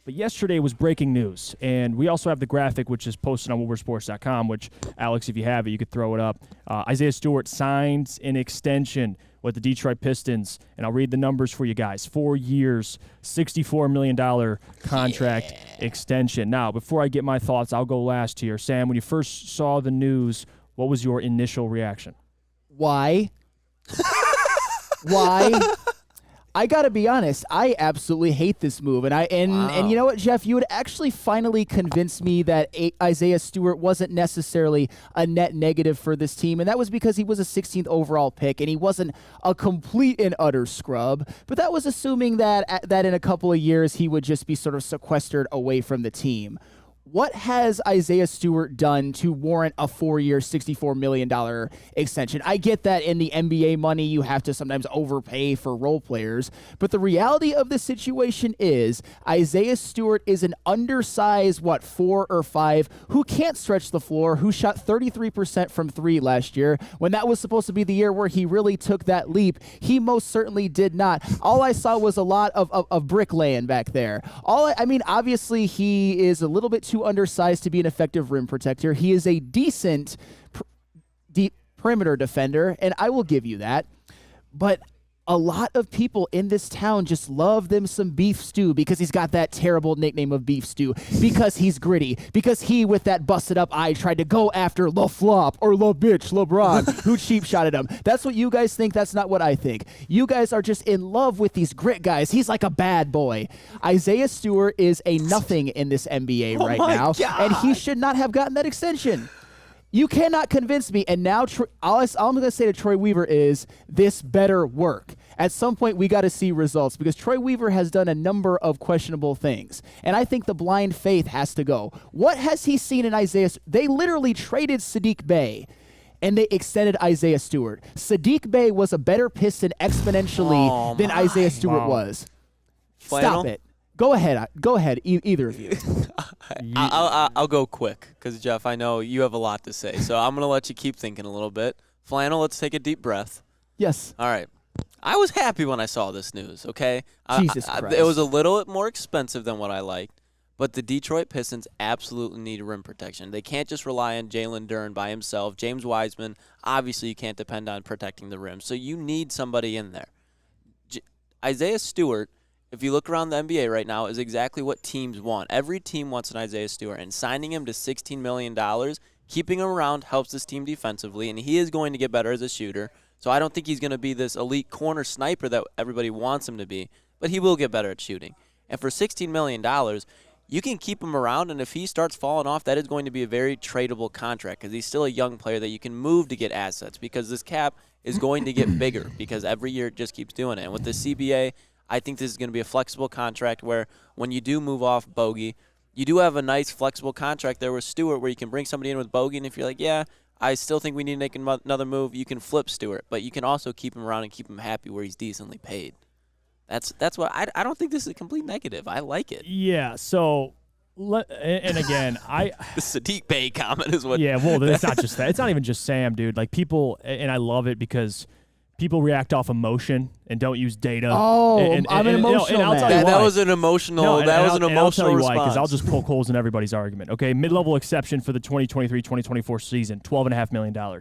But yesterday was breaking news, and we also have the graphic, which is posted on woodwardsports.com, which, Alex, if you have it, you could throw it up. Isaiah Stewart signs an extension with the Detroit Pistons, and I'll read the numbers for you guys. 4 years, $64 million contract extension. Now, before I get my thoughts, I'll go last here. Sam, when you first saw the news, what was your initial reaction? Why? Why? I gotta be honest, I absolutely hate this move, and you know what, Jeff, you would actually finally convince me that Isaiah Stewart wasn't necessarily a net negative for this team, and that was because he was a 16th overall pick, and he wasn't a complete and utter scrub, but that was assuming that in a couple of years he would just be sort of sequestered away from the team. What has Isaiah Stewart done to warrant a 4-year, $64 million extension? I get that in the NBA money, you have to sometimes overpay for role players. But the reality of the situation is Isaiah Stewart is an undersized, 4 or 5, who can't stretch the floor, who shot 33% from 3 last year. When that was supposed to be the year where he really took that leap, he most certainly did not. All I saw was a lot of bricklaying back there. Obviously, he is a little bit too undersized to be an effective rim protector. He is a decent deep perimeter defender, and I will give you that. But a lot of people in this town just love them some beef stew because he's got that terrible nickname of beef stew, because he's gritty, because he, with that busted up eye, tried to go after La Flop or La Bitch LeBron, who cheap shotted him. That's what you guys think. That's not what I think. You guys are just in love with these grit guys. He's like a bad boy. Isaiah Stewart is a nothing in this NBA right now, God. and he should not have gotten that extension. You cannot convince me. And now all I'm going to say to Troy Weaver is this better work. At some point, we got to see results, because Troy Weaver has done a number of questionable things. And I think the blind faith has to go. What has he seen in Isaiah? They literally traded Saddiq Bey, and they extended Isaiah Stewart. Saddiq Bey was a better Piston exponentially than Isaiah Stewart was. Flannel? Stop it. Go ahead, either of you. I'll go quick because, Jeff, I know you have a lot to say. So I'm going to let you keep thinking a little bit. Flannel, let's take a deep breath. Yes. All right. I was happy when I saw this news, okay? Jesus Christ. It was a little more expensive than what I liked, but the Detroit Pistons absolutely need rim protection. They can't just rely on Jalen Duren by himself. James Wiseman, obviously you can't depend on protecting the rim, so you need somebody in there. Isaiah Stewart, if you look around the NBA right now, is exactly what teams want. Every team wants an Isaiah Stewart, and signing him to $16 million, keeping him around helps this team defensively, and he is going to get better as a shooter. So I don't think he's going to be this elite corner sniper that everybody wants him to be, but he will get better at shooting. And for $16 million, you can keep him around, and if he starts falling off, that is going to be a very tradable contract because he's still a young player that you can move to get assets, because this cap is going to get bigger because every year it just keeps doing it. And with the CBA, I think this is going to be a flexible contract where when you do move off Bogey, you do have a nice flexible contract there with Stewart where you can bring somebody in with Bogey, and if you're like, yeah, I still think we need to make another move, you can flip Stewart, but you can also keep him around and keep him happy where he's decently paid. That's what I don't think this is a complete negative. I like it. Yeah, so and again, the Saddiq Bey comment is what. Yeah, well, it's not just that. It's not even just Sam, dude. Like, people, and I love it because people react off emotion and don't use data. Oh, I'm an emotional man. That was an emotional. I'll tell you response. why, because I'll just poke holes in everybody's argument. Okay, mid-level exception for the 2023-2024 season, $12.5 million.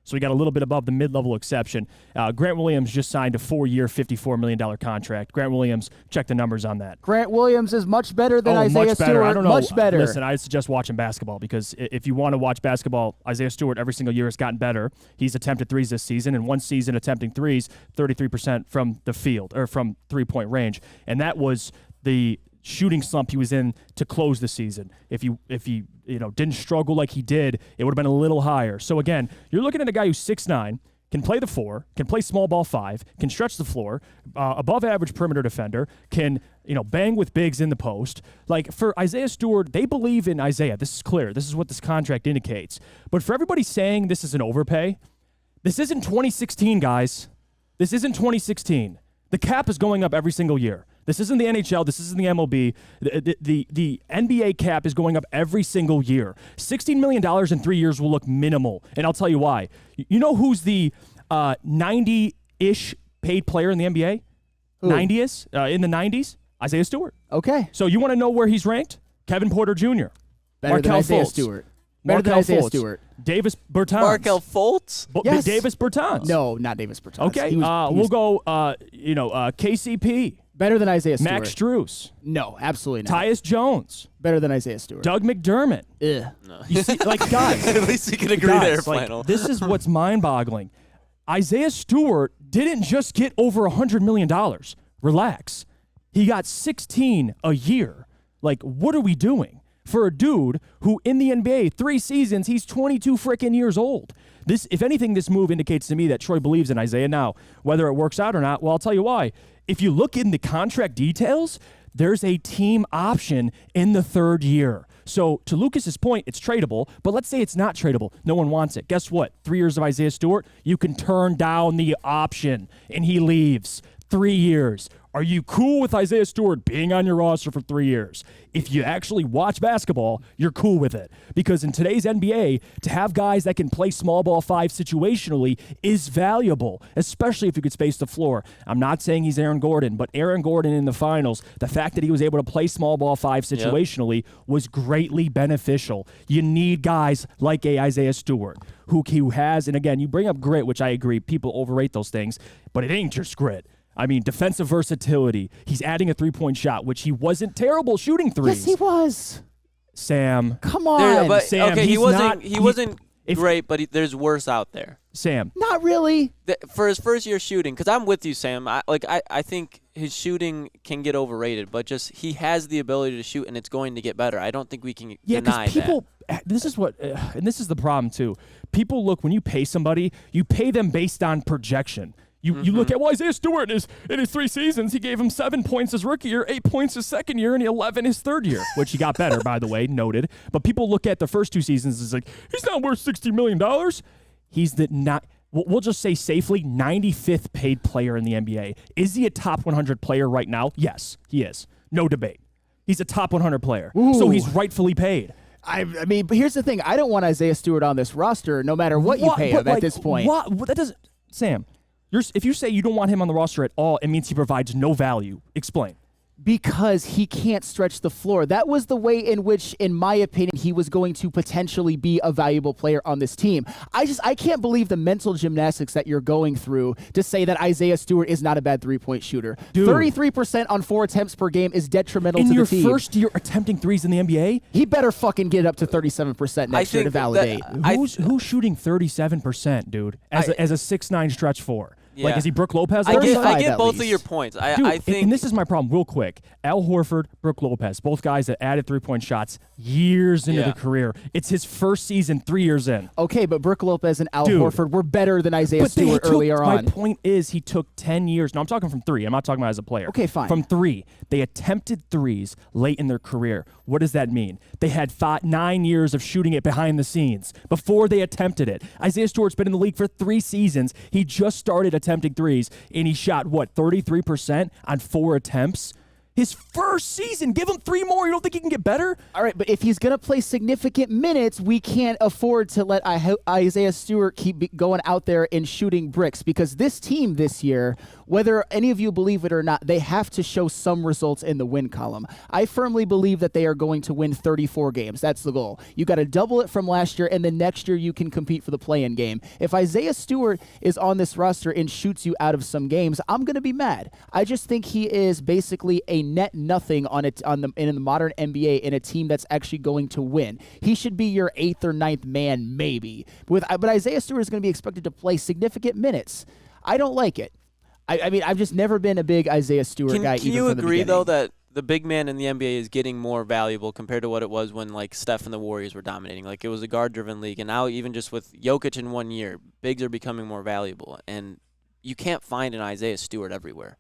So we got a little bit above the mid-level exception. Grant Williams just signed a 4-year, $54 million contract. Grant Williams, check the numbers on that. Grant Williams is much better than Isaiah Stewart. I don't know. Much better. Listen, I suggest watching basketball, because if you want to watch basketball, Isaiah Stewart every single year has gotten better. He's attempted threes this season, and one season attempting threes, 33% from the field, or from three-point range. And that was the shooting slump he was in to close the season. If he didn't struggle like he did, it would have been a little higher. So again, you're looking at a guy who's 6'9", can play the 4, can play small ball 5, can stretch the floor, above average perimeter defender, can bang with bigs in the post. Like, for Isaiah Stewart, they believe in Isaiah. This is clear. This is what this contract indicates. But for everybody saying this is an overpay, this isn't 2016, guys. This isn't 2016. The cap is going up every single year. This isn't the NHL. This isn't the MLB. The NBA cap is going up every single year. $16 million in 3 years will look minimal, and I'll tell you why. You know who's the 90-ish paid player in the NBA? 90-ish? In the 90s? Isaiah Stewart. Okay. So you want to know where he's ranked? Kevin Porter Jr. Better than Markelle Isaiah Fultz. Stewart. Better than Markelle Isaiah Fultz. Stewart. Davis Bertans. Markelle Fultz? Yes. Davis Bertans. No, not Davis Bertans. Okay. He was We'll go, KCP. better than Isaiah Stewart. Max Strus. No, absolutely not. Tyus Jones. Better than Isaiah Stewart. Doug McDermott. Ugh. You see, like, guys. At least we can agree guys, there, like, Flannel. this is what's mind-boggling. Isaiah Stewart didn't just get over $100 million. Relax. He got 16 a year. Like, what are we doing? For a dude who in the NBA, 3 seasons, he's 22 freaking years old. This, if anything, this move indicates to me that Troy believes in Isaiah. Now, whether it works out or not, well, I'll tell you why. If you look in the contract details, there's a team option in the 3rd year. So to Lucas's point, it's tradable, but let's say it's not tradable. No one wants it. Guess what? 3 years of Isaiah Stewart, you can turn down the option, and he leaves. 3 years. Are you cool with Isaiah Stewart being on your roster for 3 years? If you actually watch basketball, you're cool with it. Because in today's NBA, to have guys that can play small ball 5 situationally is valuable, especially if you could space the floor. I'm not saying he's Aaron Gordon, but Aaron Gordon in the finals, the fact that he was able to play small ball 5 situationally was greatly beneficial. You need guys like a Isaiah Stewart who has, and again, you bring up grit, which I agree, people overrate those things, but it ain't just grit. I mean, defensive versatility. He's adding a 3-point shot, which he wasn't terrible shooting threes. Yes, he was. Sam. Come on. Sam, okay, he wasn't if- great, but there's worse out there. Sam. Not really. For his first year shooting, because I'm with you, Sam. I think his shooting can get overrated, but just he has the ability to shoot, and it's going to get better. I don't think we can deny because people, this is what, and this is the problem too. People look, when you pay somebody, you pay them based on projection. You look at, well, Isaiah Stewart in his 3 seasons, he gave him 7 points his rookie year, 8 points his second year, and 11 his third year, which he got better, by the way, noted. But people look at the first 2 seasons as like, he's not worth $60 million. He's we'll just say safely, 95th paid player in the NBA. Is he a top 100 player right now? Yes, he is. No debate. He's a top 100 player. Ooh. So he's rightfully paid. I mean, but here's the thing. I don't want Isaiah Stewart on this roster no matter what you pay him at this point. That doesn't, Sam. If you say you don't want him on the roster at all, it means he provides no value. Explain. Because he can't stretch the floor. That was the way in which, in my opinion, he was going to potentially be a valuable player on this team. I can't believe the mental gymnastics that you're going through to say that Isaiah Stewart is not a bad 3-point shooter. Dude. 33% on 4 attempts per game is detrimental In to your the team. first year attempting threes in the NBA, He better fucking get up to 37% next year to validate. who's shooting 37%, dude? As a 6'9" stretch 4. Like, Yeah. is he Brook Lopez? I Thirty-five get at both of least. your points. Dude, I think and this is my problem real quick. Al Horford, Brook Lopez, both guys that added 3-point shots years into Yeah. the career. It's his first season 3 years in. Okay, but Brook Lopez and Al Dude. Horford were better than Isaiah But Stewart earlier my on. point is he took 10 years. No, I'm talking from 3. I'm not talking about as a player. Okay, fine. From 3. They attempted threes late in their career. What does that mean? They had 9 years of shooting it behind the scenes before they attempted it. Isaiah Stewart's been in the league for 3 seasons. He just started attempting threes, and he shot, 33% on 4 attempts? His first season. Give him 3 more. You don't think he can get better? All right, but if he's going to play significant minutes, we can't afford to let Isaiah Stewart keep going out there and shooting bricks, because this team this year, whether any of you believe it or not, they have to show some results in the win column. I firmly believe that they are going to win 34 games. That's the goal. You got to double it from last year, and then next year you can compete for the play-in game. If Isaiah Stewart is on this roster and shoots you out of some games, I'm going to be mad. I just think he is basically a net nothing in the modern NBA in a team that's actually going to win. He should be your 8th or 9th man, maybe. But Isaiah Stewart is going to be expected to play significant minutes. I don't like it. I mean, I've just never been a big Isaiah Stewart guy. Can you agree, though, that the big man in the NBA is getting more valuable compared to what it was when, like, Steph and the Warriors were dominating? Like, it was a guard-driven league, and now even just with Jokic in 1 year, bigs are becoming more valuable. And you can't find an Isaiah Stewart everywhere.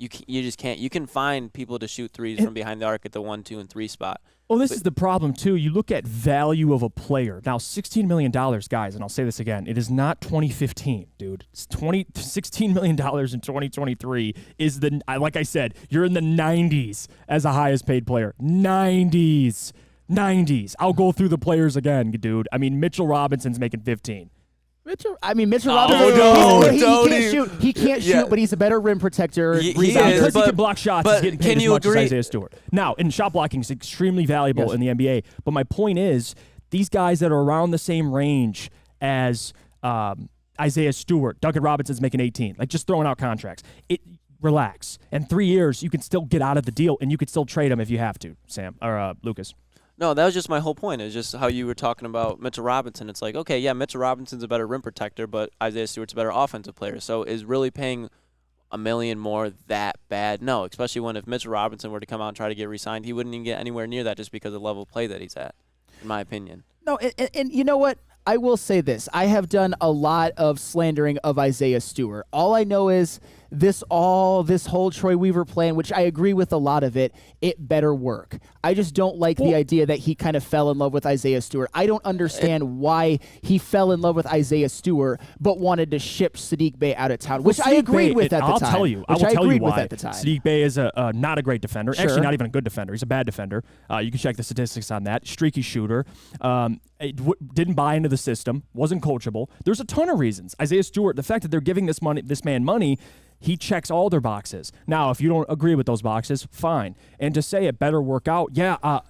You just can't. You can find people to shoot threes from behind the arc at the 1, 2, and 3 spot. Well, this is the problem, too. You look at value of a player. Now, $16 million, guys, and I'll say this again, it is not 2015, dude. It's $16 million in 2023 is like I said, you're in the 90s as a highest paid player. 90s. I'll go through the players again, dude. I mean, Mitchell Robinson's making 15. Mitchell Robinson. no, He don't can't even- shoot. He can't Yeah. shoot, but he's a better rim protector. He rebounder. is, Because he but- can block shots, but he's getting paid can as you much agree- as Isaiah Stewart. Now, and shot blocking is extremely valuable Yes. in the NBA. But my point is, these guys that are around the same range as Isaiah Stewart, Duncan Robinson's making 18, like just throwing out contracts. Relax. In 3 years, you can still get out of the deal, and you could still trade him if you have to, Sam or Lucas. No, that was just my whole point. It's just how you were talking about Mitchell Robinson. It's like, okay, yeah, Mitchell Robinson's a better rim protector, but Isaiah Stewart's a better offensive player. So is really paying $1 million more that bad? No, especially when if Mitchell Robinson were to come out and try to get re-signed, he wouldn't even get anywhere near that just because of the level of play that he's at, in my opinion. No, and you know what? I will say this. I have done a lot of slandering of Isaiah Stewart. All I know is this whole Troy Weaver plan, which I agree with a lot of it, it better work. I just don't like the idea that he kind of fell in love with Isaiah Stewart. I don't understand why he fell in love with Isaiah Stewart but wanted to ship Sadiq Bey out of town, which I agreed with at the time. I'll tell you. I will Which I tell you agreed with why. at the time. Sadiq Bey is not a great defender. Sure. Actually, not even a good defender. He's a bad defender. You can check the statistics on that. Streaky shooter. Didn't buy into the system. Wasn't coachable. There's a ton of reasons. Isaiah Stewart, the fact that they're giving this man money, he checks all their boxes. Now, if you don't agree with those boxes, fine. And to say it better work out,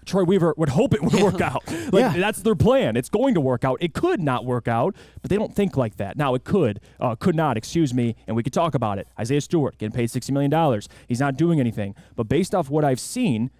Troy Weaver would hope it would work out. That's their plan. It's going to work out. It could not work out, but they don't think like that. Now, it could not, excuse me, and we could talk about it. Isaiah Stewart getting paid $60 million. He's not doing anything. But based off what I've seen,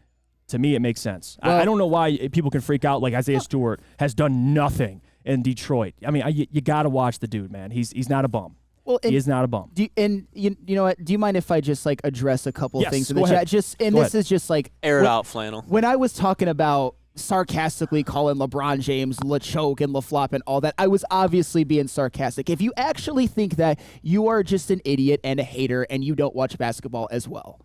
to me, it makes sense. Well, I don't know why people can freak out like Isaiah Stewart has done nothing in Detroit. I mean, you got to watch the dude, man. He's not a bum. Well, he is not a bum. You know what? Do you mind if I just like address a couple of Yes, things in go the ahead. chat? Go ahead. Is just like Air it out, Flannel. when I was talking about sarcastically calling LeBron James LaChoke and LaFlop and all that, I was obviously being sarcastic. If you actually think that, you are just an idiot and a hater and you don't watch basketball as well.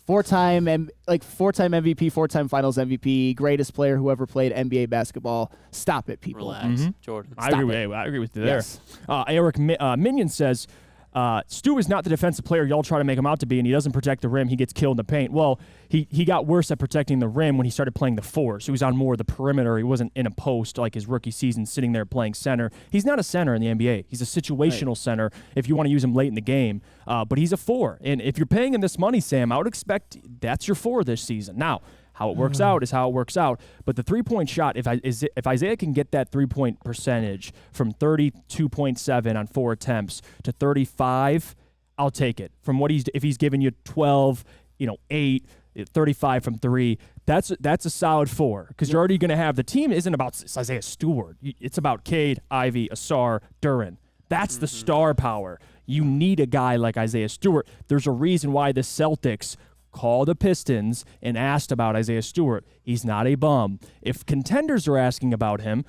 Four-time MVP, four-time Finals MVP, greatest player who ever played NBA basketball. Stop it, people. Relax, Jordan. I agree with you there. Yes. Eric Minion says, Stu is not the defensive player y'all try to make him out to be, and he doesn't protect the rim. He gets killed in the paint. Well, he got worse at protecting the rim when he started playing the four. So he was on more of the perimeter. He wasn't in a post like his rookie season sitting there playing center. He's not a center in the NBA. He's a situational center if you want to use him late in the game. But he's a four. And if you're paying him this money, Sam, I would expect that's your four this season. Now, how it works out is how it works out. But the three-point shot, if Isaiah can get that three-point percentage from 32.7 on 4 attempts to 35, I'll take it. From if he's giving you 12, 8, 35 from 3, that's a solid 4 because you're already going to have the team isn't about Isaiah Stewart. It's about Cade, Ivy, Asar, Duren. That's the star power. You need a guy like Isaiah Stewart. There's a reason why the Celtics called the Pistons and asked about Isaiah Stewart. He's not a bum. If contenders are asking about him,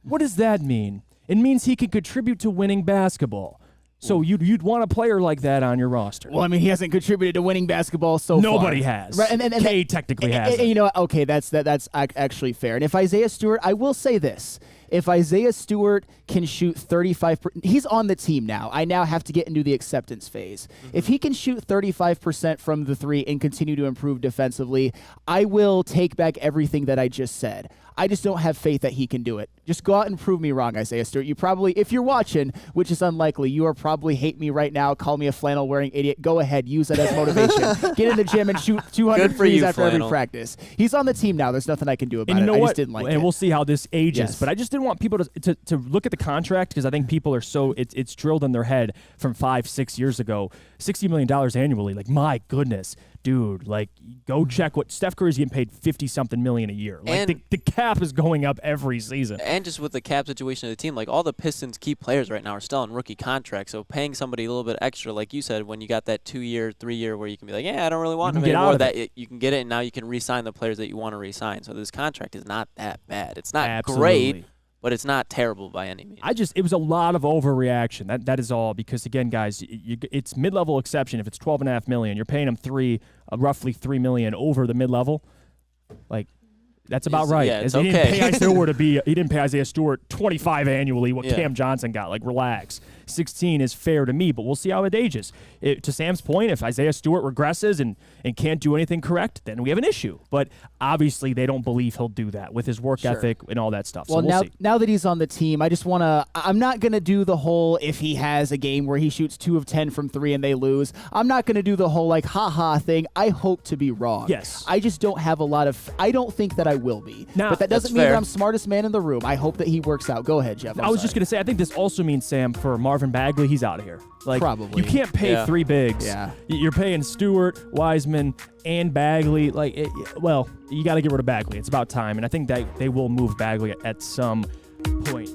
what does that mean? It means he can contribute to winning basketball. So you'd want a player like that on your roster. Well, I mean, he hasn't contributed to winning basketball so far. Nobody has. Right, and Cade technically has. And you know what? Okay, that's actually fair. And if Isaiah Stewart, I will say this. If Isaiah Stewart can shoot 35%, he's on the team now. I now have to get into the acceptance phase. If he can shoot 35% from the three and continue to improve defensively, I will take back everything that I just said. I just don't have faith that he can do it. Just go out and prove me wrong, Isaiah Stewart. You probably, if you're watching, which is unlikely, you are probably hate me right now, call me a flannel-wearing idiot. Go ahead, use that as motivation. Get in the gym and shoot 200 threes after every practice. He's on the team now. There's nothing I can do about and you know it. what? I just didn't like it. And we'll see how this ages. Yes. But I just didn't want people to look at the contract because I think people are so it's drilled in their head from 5-6 years ago. $60 million annually. Like, my goodness. Dude, like, go check what Steph Curry's getting paid $50-something million a year. Like, the cap is going up every season. And just with the cap situation of the team, like all the Pistons' key players right now are still on rookie contracts. So paying somebody a little bit extra, like you said, when you got that 2-year, 3-year where you can be like, I don't really want him anymore. You can get it, and now you can re-sign the players that you want to re-sign. So this contract is not that bad. It's not great, but it's not terrible by any means. It was a lot of overreaction. That is all because, again, guys, it's mid-level exception. If it's $12.5 million, you're paying them roughly $3 million over the mid-level. Like, That's about right. Yeah, it's He didn't okay. he didn't pay Isaiah Stewart 25 annually. What Yeah. Cam Johnson got. Like, relax. 16 is fair to me, but we'll see how it ages. To Sam's point, if Isaiah Stewart regresses and can't do anything correct, then we have an issue. But obviously, they don't believe he'll do that with his work ethic and all that stuff. Well, so we'll see. now that he's on the team, I just want to – I'm not going to do the whole if he has a game where he shoots 2 of 10 from 3 and they lose. I'm not going to do the whole, like, ha-ha thing. I hope to be wrong. Yes. I just don't have a lot of – I don't think that I will be. Now, but that doesn't that's mean that fair. I'm smartest man in the room. I hope that he works out. Go ahead, Jeff. I was just going to say, I think this also means, Sam, for Marvin Bagley, he's out of here. Like, Probably. You can't pay Yeah. 3 bigs. Yeah. You're paying Stewart, Wiseman, and Bagley. Like, well, you got to get rid of Bagley. It's about time. And I think that they will move Bagley at some point.